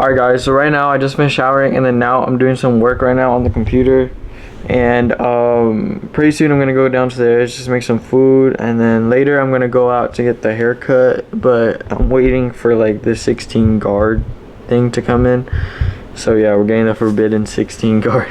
Alright guys, so right now I just finished showering and then now I'm doing some work right now on the computer, and pretty soon I'm gonna go downstairs, just make some food, and then later I'm gonna go out to get the haircut, but I'm waiting for like the 16 guard thing to come in. So yeah, we're getting the forbidden 16 guard.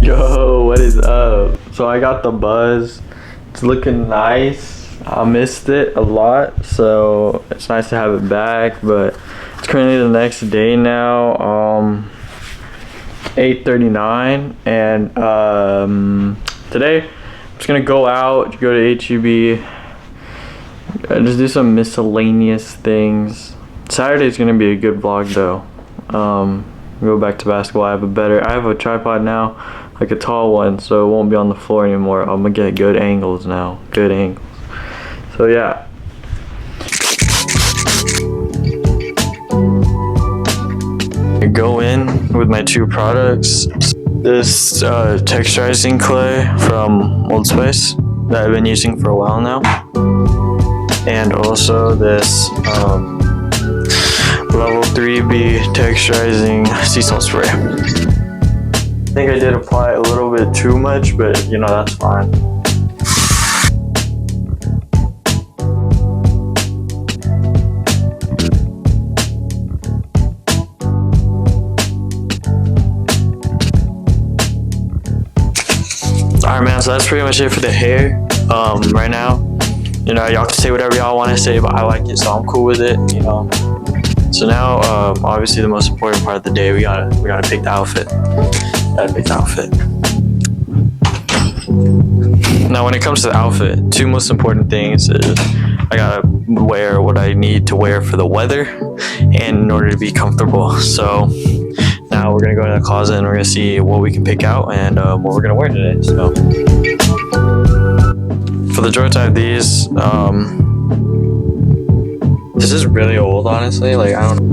Yo, what is up? So I got the buzz. It's looking nice. I missed it a lot, so it's nice to have it back, but it's currently the next day now, 8:39, and today I'm just gonna go out, go to H-E-B, just do some miscellaneous things. Saturday's gonna be a good vlog though. Go back to basketball. I have a tripod now, like a tall one, so it won't be on the floor anymore. I'm gonna get good angles now, good angles. So yeah. I go in with my two products. This texturizing clay from Old Spice that I've been using for a while now, and also this level 3B texturizing sea salt spray. I think I did apply a little bit too much, but you know, that's fine. Alright man, so that's pretty much it for the hair. Right now, you know, y'all can say whatever y'all want to say, but I like it, so I'm cool with it, you know. So now, obviously the most important part of the day, we gotta pick the outfit. Now when it comes to the outfit, two most important things is I gotta wear what I need to wear for the weather and in order to be comfortable. So now we're gonna go to the closet and we're gonna see what we can pick out and what we're gonna wear today. So for the jorts, I have these. This is really old, honestly. Like, I don't know.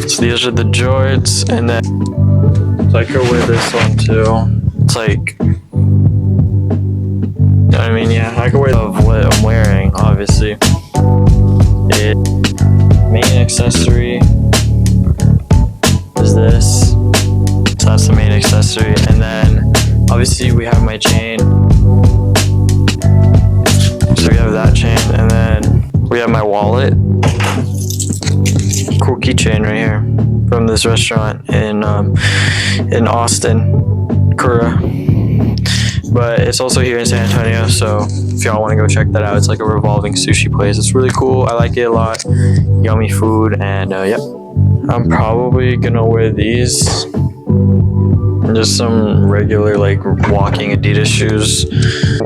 So these are the jorts, and then so I could wear this one too. It's like, you know what I mean? Yeah, I could wear what I'm wearing, obviously. Main accessory is this. So that's the main accessory, and then obviously we have my chain. So we have that chain, and then we have my wallet. Cool keychain right here from this restaurant in Austin, Cura. But it's also here in San Antonio, so if y'all want to go check that out, it's like a revolving sushi place. It's really cool. I like it a lot. Yummy food, and yep. I'm probably gonna wear these. Just some regular like walking Adidas shoes.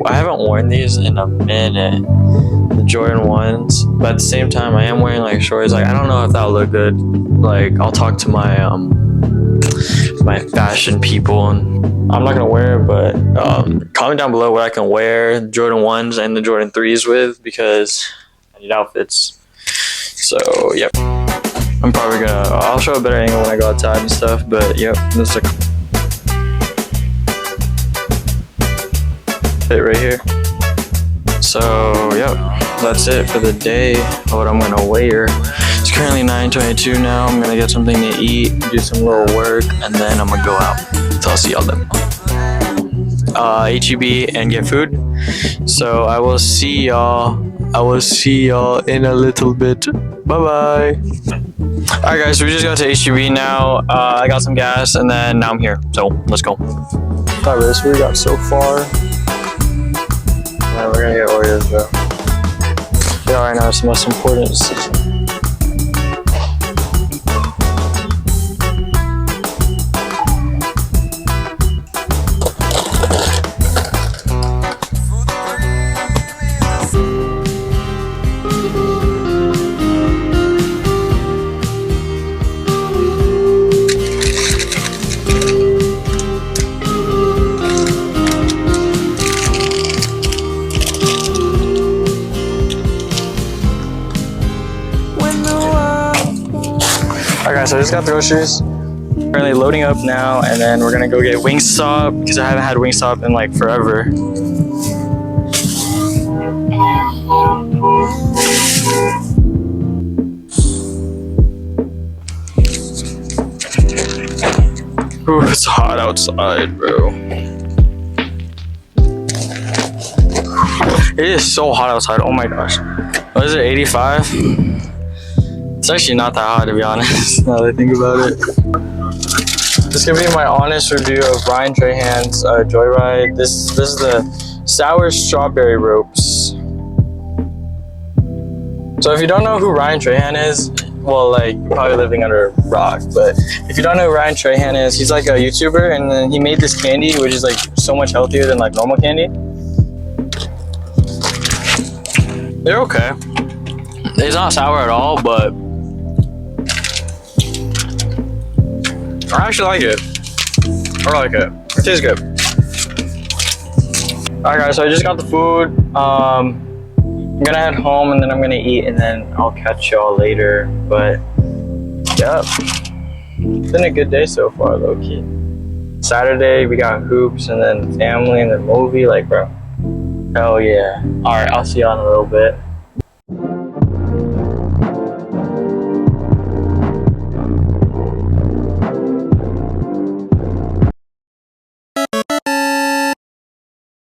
I haven't worn these in a minute, the Jordan 1s, but at the same time I am wearing like shorts. Like, I don't know if that'll look good. Like, I'll talk to my my fashion people, and I'm not gonna wear it, but comment down below what I can wear the Jordan 1s and the Jordan 3s with, because I need outfits. So yep, I'll show a better angle when I go outside and stuff, but yep, this is a fit right here. So yep, that's it for the day. What I'm gonna wear. It's currently 9:22 now. I'm gonna get something to eat, do some little work, and then I'm gonna go out. So I'll see y'all then. H-E-B and get food. So I will see y'all in a little bit. Bye bye. Alright guys, so we just got to H-E-B now. I got some gas, and then now I'm here. So let's go. Alright, that's what we got so far. We're gonna get Oreos though. Yeah, right now it's the most important decision. Alright guys, so I just got the groceries. Currently loading up now, and then we're gonna go get Wingstop because I haven't had Wingstop in like forever. Ooh, it's hot outside, bro. It is so hot outside. Oh my gosh. What is it, 85? It's actually not that hot, to be honest, now that I think about it. This is gonna be my honest review of Ryan Trahan's Joyride. This is the sour strawberry ropes. So if you don't know who Ryan Trahan is, well, like, you're probably living under a rock, but if you don't know who Ryan Trahan is, he's like a YouTuber, and then he made this candy, which is like so much healthier than like normal candy. They're okay. It's not sour at all, but I actually like it. I like it. It tastes good. Alright guys, so I just got the food. I'm gonna head home and then I'm gonna eat and then I'll catch y'all later. But yeah, it's been a good day so far, low key. Saturday we got hoops and then family and then movie, like, bro. Hell yeah. Alright, I'll see y'all in a little bit.